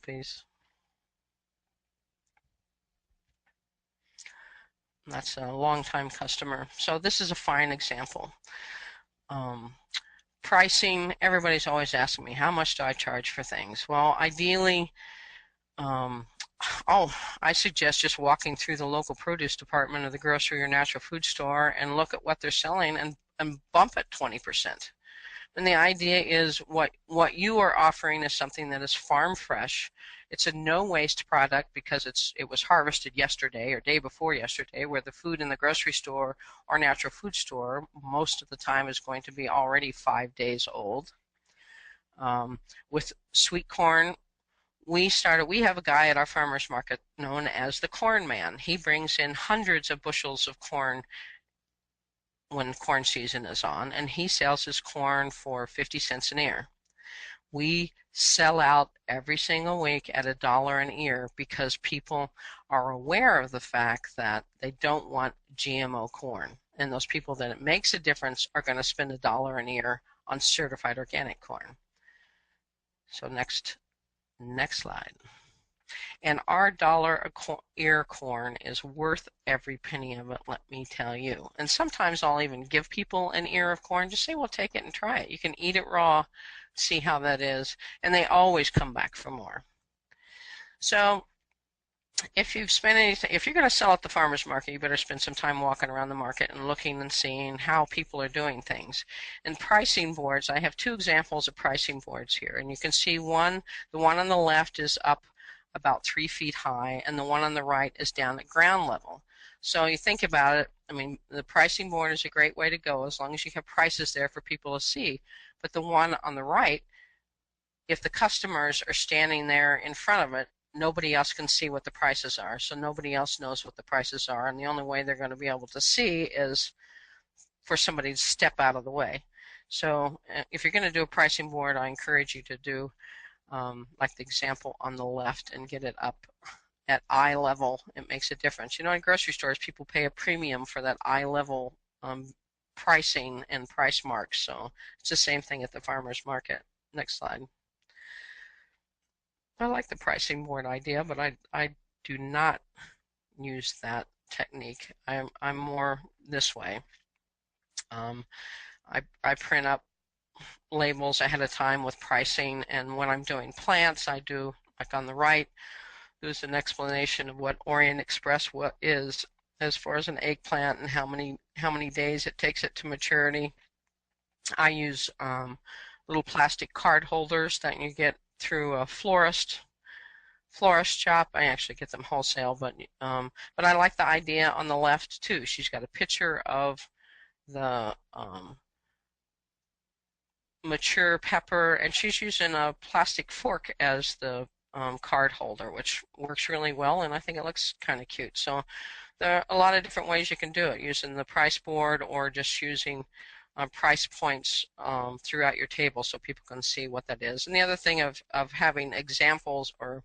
please. That's a long-time customer. So this is a fine example. Um, Pricing, everybody's always asking me, how much do I charge for things? Well, ideally, um, oh, I suggest just walking through the local produce department of the grocery or natural food store and look at what they're selling and bump it 20%. And the idea is what you are offering is something that is farm fresh. It's a no waste product because it was harvested yesterday or day before yesterday, where the food in the grocery store or natural food store most of the time is going to be already 5 days old. With sweet corn, we have a guy at our farmers market known as the Corn Man. He brings in hundreds of bushels of corn when corn season is on, and he sells his corn for 50 cents an ear. We sell out every single week at $1 an ear because people are aware of the fact that they don't want GMO corn. And those people that it makes a difference are going to spend $1 an ear on certified organic corn. So next slide. And our $1 ear corn is worth every penny of it, let me tell you. And sometimes I'll even give people an ear of corn. Just say, well, take it and try it. You can eat it raw, see how that is, and they always come back for more. So if you've spent anything, if you're going to sell at the farmer's market, you better spend some time walking around the market and looking and seeing how people are doing things. And pricing boards, I have two examples of pricing boards here, and you can see the one on the left is up about 3 feet high, and the one on the right is down at ground level. So you think about it, I mean, the pricing board is a great way to go as long as you have prices there for people to see. But the one on the right, if the customers are standing there in front of it, nobody else can see what the prices are. So nobody else knows what the prices are, and the only way they're going to be able to see is for somebody to step out of the way. So if you're going to do a pricing board, I encourage you to do like the example on the left and get it up at eye level. It makes a difference. You know, in grocery stores, people pay a premium for that eye level pricing and price marks. So it's the same thing at the farmer's market. Next slide. I like the pricing board idea, but I do not use that technique. I'm more this way. I print up labels ahead of time with pricing, and when I'm doing plants, I do, like on the right, there's an explanation of what Orient Express what is as far as an eggplant and how many days it takes it to maturity. I use little plastic card holders that you get through a florist shop. I actually get them wholesale, but I like the idea on the left too. She's got a picture of the mature pepper, and she's using a plastic fork as the card holder, which works really well, and I think it looks kind of cute. So there are a lot of different ways you can do it, using the price board or just using price points throughout your table so people can see what that is. And the other thing of having examples or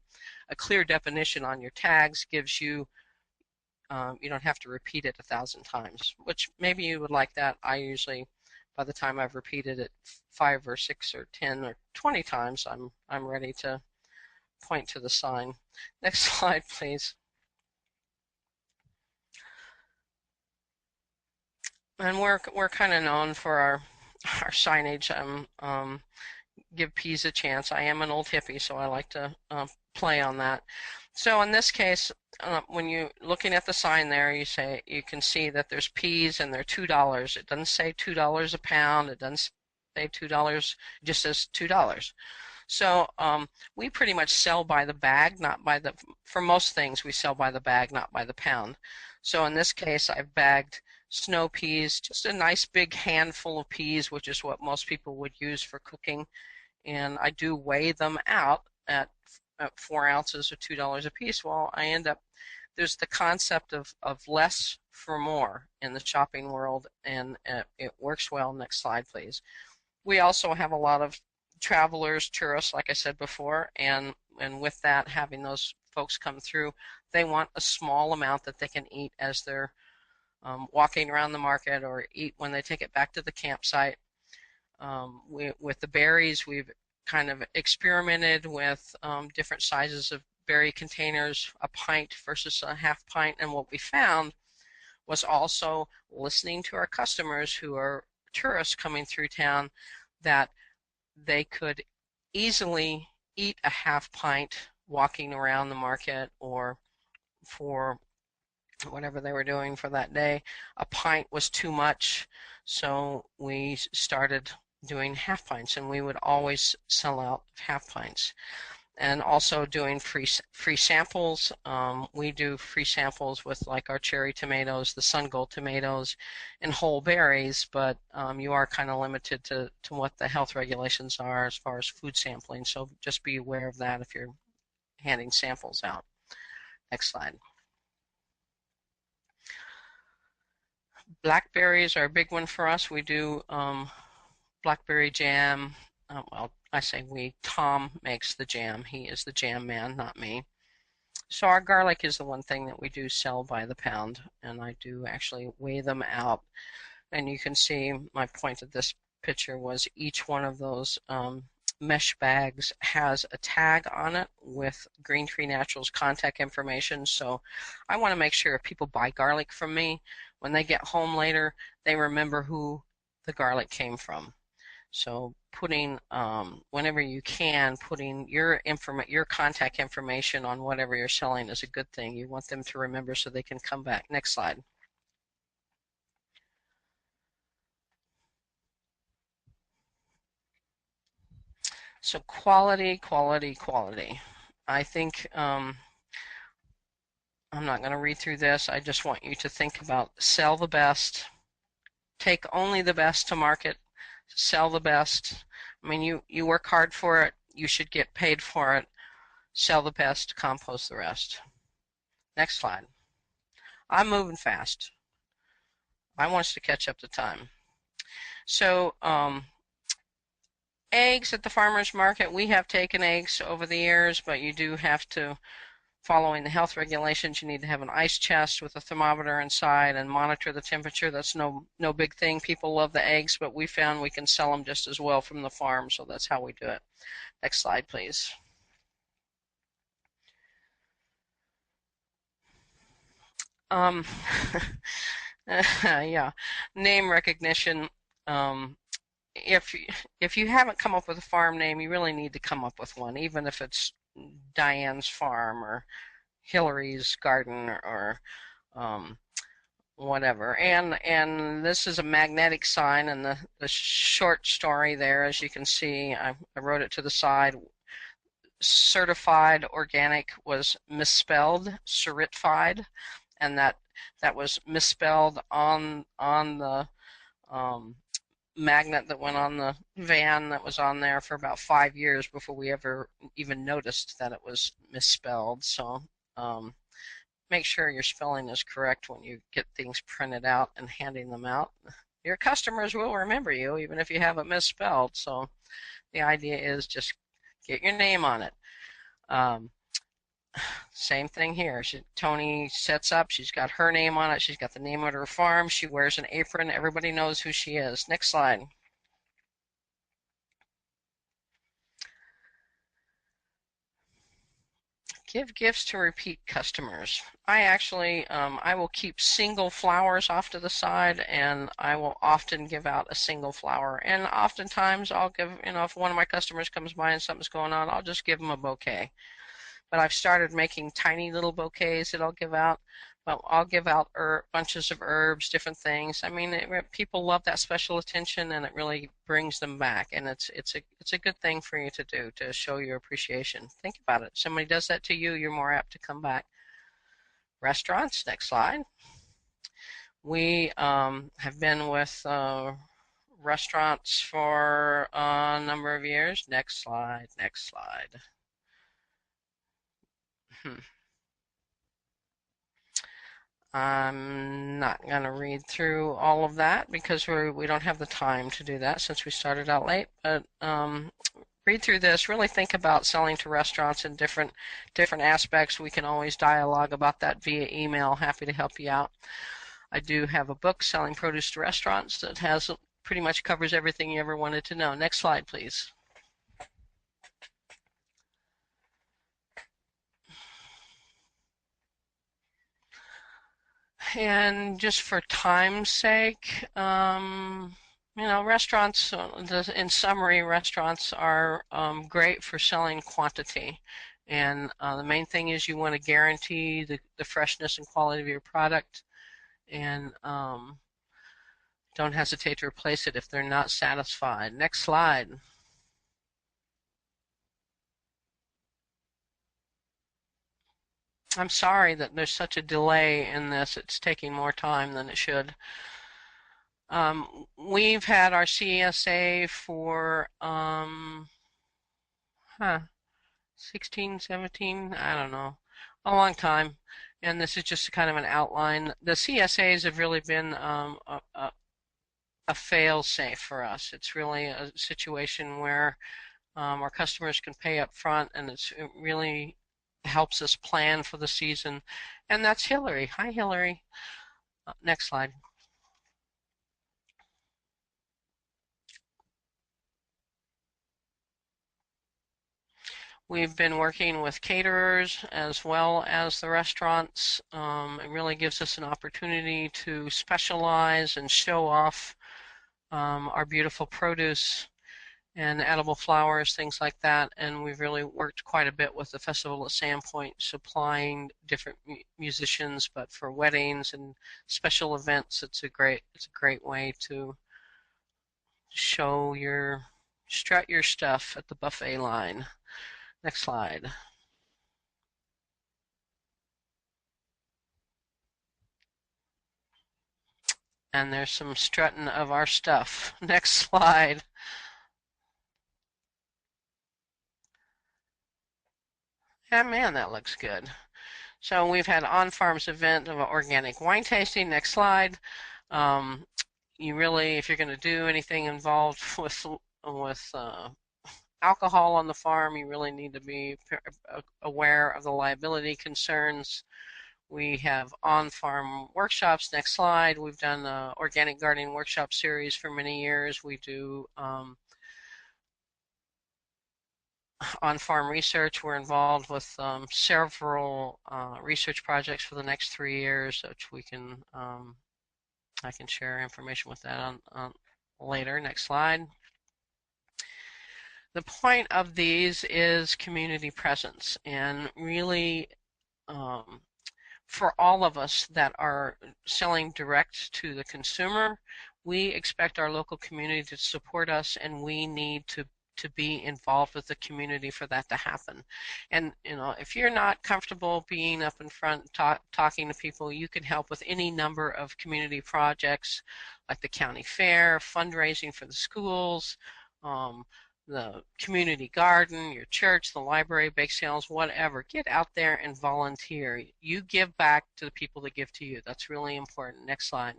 a clear definition on your tags gives you, you don't have to repeat it 1,000 times, which maybe you would like that. I usually, by the time I've repeated it 5 or 6 or 10 or 20 times, I'm ready to point to the sign. Next slide, please. And we're kind of known for our signage. Give peas a chance. I am an old hippie, so I like to play on that. So in this case, when you're looking at the sign there, you can see that there's peas and they're $2. It doesn't say $2 a pound. It doesn't say $2. It just says $2. So we pretty much sell by the bag, not by the. For most things, we sell by the bag, not by the pound. So in this case, I've bagged snow peas, just a nice big handful of peas, which is what most people would use for cooking. And I do weigh them out at 4 ounces or $2 a piece. Well, I end up, there's the concept of less for more in the shopping world, and it works well. Next slide, please. We also have a lot of travelers, tourists, like I said before, and with that, having those folks come through, they want a small amount that they can eat as they're walking around the market or eat when they take it back to the campsite. With the berries, we've kind of experimented with different sizes of berry containers, a pint versus a half pint, and what we found was also listening to our customers who are tourists coming through town that they could easily eat a half pint walking around the market or for whatever they were doing for that day. A pint was too much, so we started doing half pints, and we would always sell out half pints. And also doing free samples. We do free samples with like our cherry tomatoes, the sun gold tomatoes, and whole berries, but you are kind of limited to what the health regulations are as far as food sampling. So just be aware of that if you're handing samples out. Next slide. Blackberries are a big one for us. We do blackberry jam. Well, I say we. Tom makes the jam. He is the jam man, not me. So our garlic is the one thing that we do sell by the pound, and I do actually weigh them out. And you can see my point of this picture was each one of those mesh bags has a tag on it with Green Tree Naturals contact information. So I want to make sure if people buy garlic from me, when they get home later, they remember who the garlic came from. So putting, whenever you can, putting your contact information on whatever you're selling is a good thing. You want them to remember so they can come back. Next slide. So quality, quality, quality. I think I'm not going to read through this. I just want you to think about sell the best, take only the best to market, sell the best. I mean, you work hard for it. You should get paid for it. Sell the best, compost the rest. Next slide. I'm moving fast. I want us to catch up to time. So, eggs at the farmer's market, we have taken eggs over the years, but you do have to, following the health regulations, you need to have an ice chest with a thermometer inside and monitor the temperature. That's no big thing. People love the eggs, but we found we can sell them just as well from the farm, so that's how we do it. Next slide, please. Um, yeah, name recognition. Um, if you haven't come up with a farm name, you really need to come up with one, even if it's Diane's Farm or Hillary's Garden or whatever. And this is a magnetic sign, and the short story there, as you can see, I wrote it to the side. Certified organic was misspelled, certified, and that was misspelled on the magnet that went on the van that was on there for about 5 years before we ever even noticed that it was misspelled. So make sure your spelling is correct when you get things printed out and handing them out. Your customers will remember you even if you have it misspelled. So the idea is just get your name on it. Same thing here. Tony sets up. She's got her name on it. She's got the name of her farm. She wears an apron. Everybody knows who she is. Next slide. Give gifts to repeat customers. I actually, I will keep single flowers off to the side, and I will often give out a single flower. And oftentimes I'll give, if one of my customers comes by and something's going on, I'll just give them a bouquet. But I've started making tiny little bouquets that I'll give out. But I'll give out bunches of herbs, different things. I mean, people love that special attention, and it really brings them back. And it's a good thing for you to do to show your appreciation. Think about it. If somebody does that to you, you're more apt to come back. Restaurants. Next slide. We have been with restaurants for a number of years. Next slide. Next slide. I'm not going to read through all of that because we don't have the time to do that since we started out late. But read through this. Really think about selling to restaurants in different aspects. We can always dialogue about that via email. Happy to help you out. I do have a book, Selling Produce to Restaurants, that has pretty much covers everything you ever wanted to know. Next slide, please. And just for time's sake, restaurants, in summary, restaurants are great for selling quantity. And the main thing is you want to guarantee the freshness and quality of your product, and don't hesitate to replace it if they're not satisfied. Next slide. I'm sorry that there's such a delay in this. It's taking more time than it should. We've had our CSA for huh, 16, 17, I don't know, a long time. And this is just kind of an outline. The CSAs have really been a fail-safe for us. It's really a situation where our customers can pay up front, and it really helps us plan for the season. And that's Hillary. Hi, Hillary. Next slide. We've been working with caterers as well as the restaurants. It really gives us an opportunity to specialize and show off our beautiful produce and edible flowers, things like that. And we've really worked quite a bit with the Festival at Sandpoint, supplying different musicians, but for weddings and special events, it's a great way to strut your stuff at the buffet line. Next slide. And there's some strutting of our stuff. Next slide. And man, that looks good. So we've had on-farms event of organic wine tasting. Next slide. You really, if you're going to do anything involved with alcohol on the farm, you really need to be aware of the liability concerns. We have on-farm workshops. Next slide. We've done the organic gardening workshop series for many years. We do on-farm research. We're involved with several research projects for the next 3 years, which I can share information with that on later. Next slide. The point of these is community presence, and really for all of us that are selling direct to the consumer, we expect our local community to support us, and we need to be involved with the community for that to happen. And if you're not comfortable being up in front talking to people, you can help with any number of community projects like the county fair, fundraising for the schools, the community garden, your church, the library, bake sales, whatever. Get out there and volunteer. You give back to the people that give to you. That's really important. Next slide.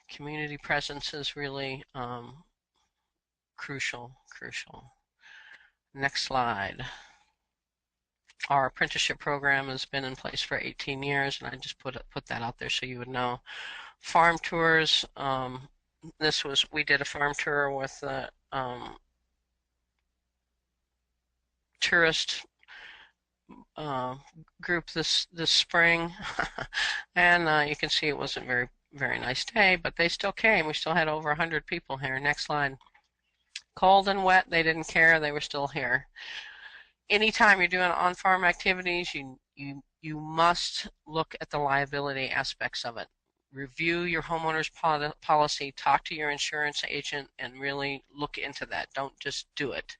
Community presence is really crucial. Next slide. Our apprenticeship program has been in place for 18 years, and I just put that out there so you would know. Farm tours. We did a farm tour with a tourist group this spring, and you can see it wasn't very nice day, but they still came. We still had over 100 people here. Next slide. Cold and wet, they didn't care. They were still here. Anytime you're doing on-farm activities, you must look at the liability aspects of it. Review your homeowner's policy, talk to your insurance agent, and really look into that. Don't just do it.